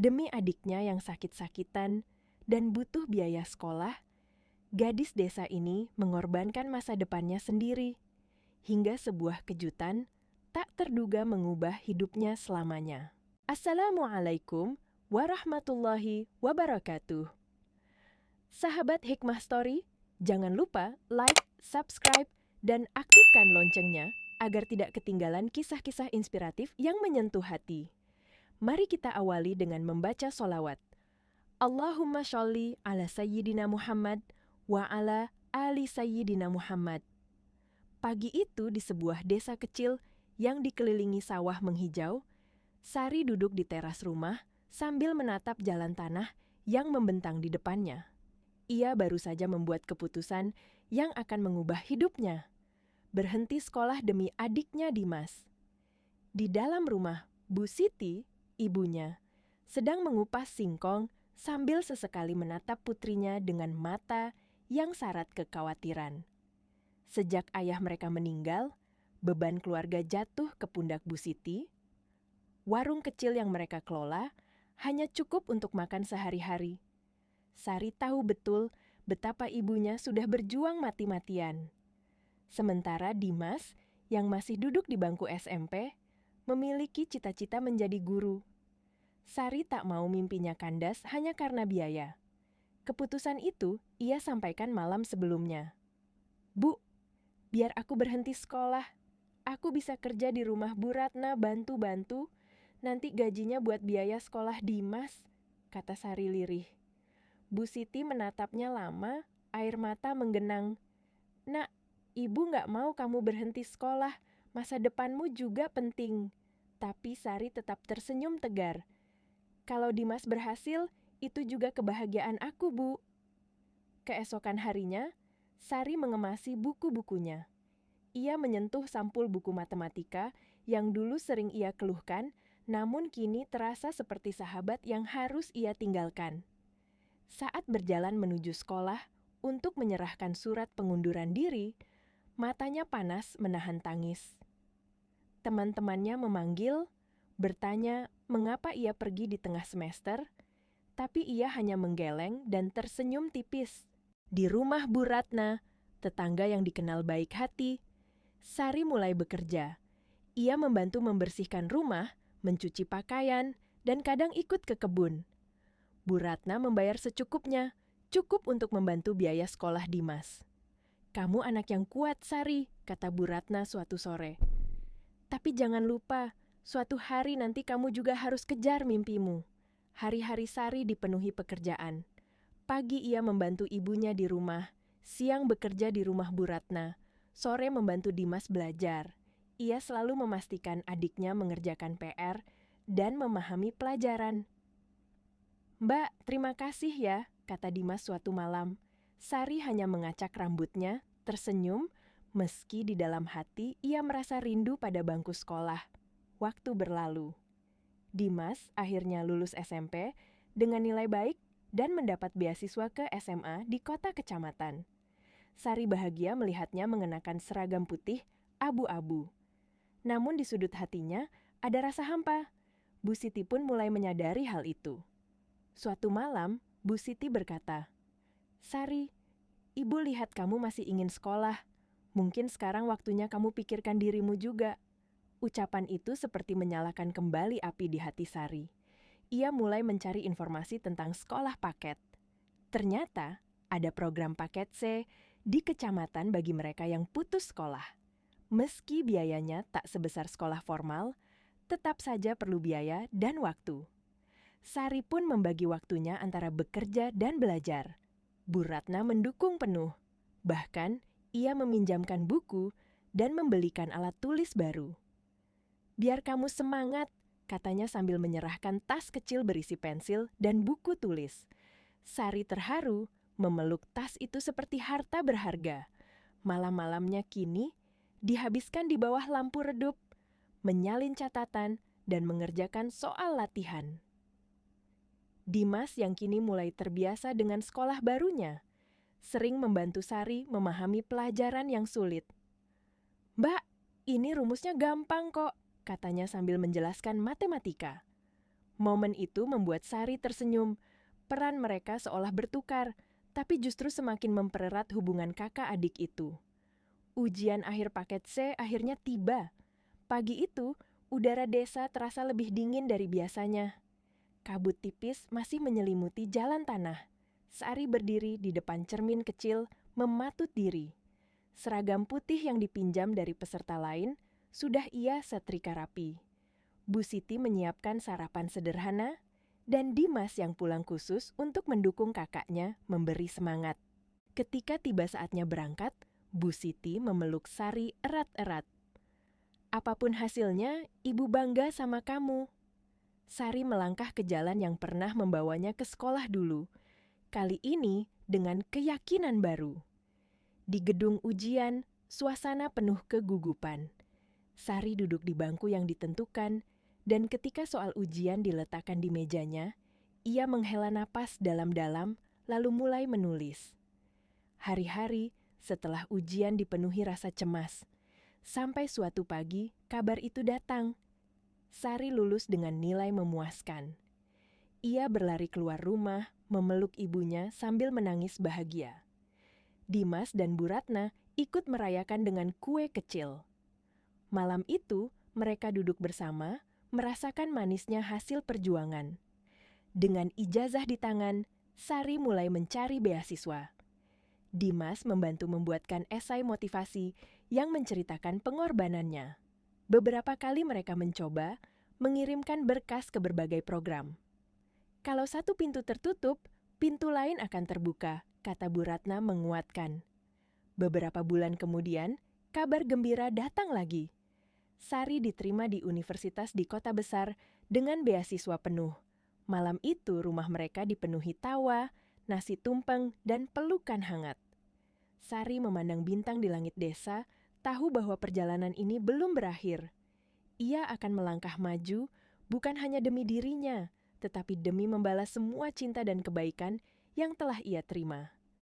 Demi adiknya yang sakit-sakitan dan butuh biaya sekolah, gadis desa ini mengorbankan masa depannya sendiri, hingga sebuah kejutan tak terduga mengubah hidupnya selamanya. Assalamualaikum warahmatullahi wabarakatuh. Sahabat Hikmah Story, jangan lupa like, subscribe, dan aktifkan loncengnya agar tidak ketinggalan kisah-kisah inspiratif yang menyentuh hati. Mari kita awali dengan membaca sholawat. Allahumma sholli ala Sayyidina Muhammad wa ala ali Sayyidina Muhammad. Pagi itu di sebuah desa kecil yang dikelilingi sawah menghijau, Sari duduk di teras rumah sambil menatap jalan tanah yang membentang di depannya. Ia baru saja membuat keputusan yang akan mengubah hidupnya. Berhenti sekolah demi adiknya Dimas. Di dalam rumah, Bu Siti, ibunya, sedang mengupas singkong sambil sesekali menatap putrinya dengan mata yang syarat kekhawatiran. Sejak ayah mereka meninggal, beban keluarga jatuh ke pundak Bu Siti. Warung kecil yang mereka kelola hanya cukup untuk makan sehari-hari. Sari tahu betul betapa ibunya sudah berjuang mati-matian. Sementara Dimas, yang masih duduk di bangku SMP, memiliki cita-cita menjadi guru. Sari tak mau mimpinya kandas hanya karena biaya. Keputusan itu ia sampaikan malam sebelumnya. Bu, biar aku berhenti sekolah. Aku bisa kerja di rumah Bu Ratna bantu-bantu. Nanti gajinya buat biaya sekolah Dimas, kata Sari lirih. Bu Siti menatapnya lama, air mata menggenang. Nak, ibu gak mau kamu berhenti sekolah, masa depanmu juga penting. Tapi Sari tetap tersenyum tegar. Kalau Dimas berhasil, itu juga kebahagiaan aku, Bu. Keesokan harinya, Sari mengemasi buku-bukunya. Ia menyentuh sampul buku matematika yang dulu sering ia keluhkan, namun kini terasa seperti sahabat yang harus ia tinggalkan. Saat berjalan menuju sekolah untuk menyerahkan surat pengunduran diri, matanya panas menahan tangis. Teman-temannya memanggil, bertanya mengapa ia pergi di tengah semester, tapi ia hanya menggeleng dan tersenyum tipis. Di rumah Bu Ratna, tetangga yang dikenal baik hati, Sari mulai bekerja. Ia membantu membersihkan rumah, mencuci pakaian, dan kadang ikut ke kebun. Bu Ratna membayar secukupnya, cukup untuk membantu biaya sekolah Dimas. Kamu anak yang kuat, Sari, kata Bu Ratna suatu sore. Tapi jangan lupa, suatu hari nanti kamu juga harus kejar mimpimu. Hari-hari Sari dipenuhi pekerjaan. Pagi ia membantu ibunya di rumah, siang bekerja di rumah Bu Ratna, sore membantu Dimas belajar. Ia selalu memastikan adiknya mengerjakan PR dan memahami pelajaran. Mbak, terima kasih ya, kata Dimas suatu malam. Sari hanya mengacak rambutnya, tersenyum, meski di dalam hati ia merasa rindu pada bangku sekolah. Waktu berlalu. Dimas akhirnya lulus SMP dengan nilai baik dan mendapat beasiswa ke SMA di kota kecamatan. Sari bahagia melihatnya mengenakan seragam putih abu-abu. Namun di sudut hatinya ada rasa hampa. Bu Siti pun mulai menyadari hal itu. Suatu malam, Bu Siti berkata, Sari, Ibu lihat kamu masih ingin sekolah. Mungkin sekarang waktunya kamu pikirkan dirimu juga. Ucapan itu seperti menyalakan kembali api di hati Sari. Ia mulai mencari informasi tentang sekolah paket. Ternyata ada program paket C di kecamatan bagi mereka yang putus sekolah. Meski biayanya tak sebesar sekolah formal, tetap saja perlu biaya dan waktu. Sari pun membagi waktunya antara bekerja dan belajar. Bu Ratna mendukung penuh. Bahkan, ia meminjamkan buku dan membelikan alat tulis baru. Biar kamu semangat, katanya sambil menyerahkan tas kecil berisi pensil dan buku tulis. Sari terharu, memeluk tas itu seperti harta berharga. Malam-malamnya kini dihabiskan di bawah lampu redup, menyalin catatan dan mengerjakan soal latihan. Dimas yang kini mulai terbiasa dengan sekolah barunya, sering membantu Sari memahami pelajaran yang sulit. Mbak, ini rumusnya gampang kok, katanya sambil menjelaskan matematika. Momen itu membuat Sari tersenyum. Peran mereka seolah bertukar, tapi justru semakin mempererat hubungan kakak adik itu. Ujian akhir paket C akhirnya tiba. Pagi itu, udara desa terasa lebih dingin dari biasanya. Kabut tipis masih menyelimuti jalan tanah. Sari berdiri di depan cermin kecil, mematut diri. Seragam putih yang dipinjam dari peserta lain sudah ia setrika rapi. Bu Siti menyiapkan sarapan sederhana, dan Dimas yang pulang khusus untuk mendukung kakaknya memberi semangat. Ketika tiba saatnya berangkat, Bu Siti memeluk Sari erat-erat. "Apapun hasilnya, Ibu bangga sama kamu." Sari melangkah ke jalan yang pernah membawanya ke sekolah dulu, kali ini dengan keyakinan baru. Di gedung ujian, suasana penuh kegugupan. Sari duduk di bangku yang ditentukan, dan ketika soal ujian diletakkan di mejanya, ia menghela napas dalam-dalam lalu mulai menulis. Hari-hari setelah ujian dipenuhi rasa cemas. Sampai suatu pagi, kabar itu datang. Sari lulus dengan nilai memuaskan. Ia berlari keluar rumah, memeluk ibunya sambil menangis bahagia. Dimas dan Bu Ratna ikut merayakan dengan kue kecil. Malam itu, mereka duduk bersama, merasakan manisnya hasil perjuangan. Dengan ijazah di tangan, Sari mulai mencari beasiswa. Dimas membantu membuatkan esai motivasi yang menceritakan pengorbanannya. Beberapa kali mereka mencoba mengirimkan berkas ke berbagai program. "Kalau satu pintu tertutup, pintu lain akan terbuka," kata Bu Ratna menguatkan. Beberapa bulan kemudian, kabar gembira datang lagi. Sari diterima di universitas di kota besar dengan beasiswa penuh. Malam itu rumah mereka dipenuhi tawa, nasi tumpeng, dan pelukan hangat. Sari memandang bintang di langit desa, tahu bahwa perjalanan ini belum berakhir. Ia akan melangkah maju, bukan hanya demi dirinya, tetapi demi membalas semua cinta dan kebaikan yang telah ia terima.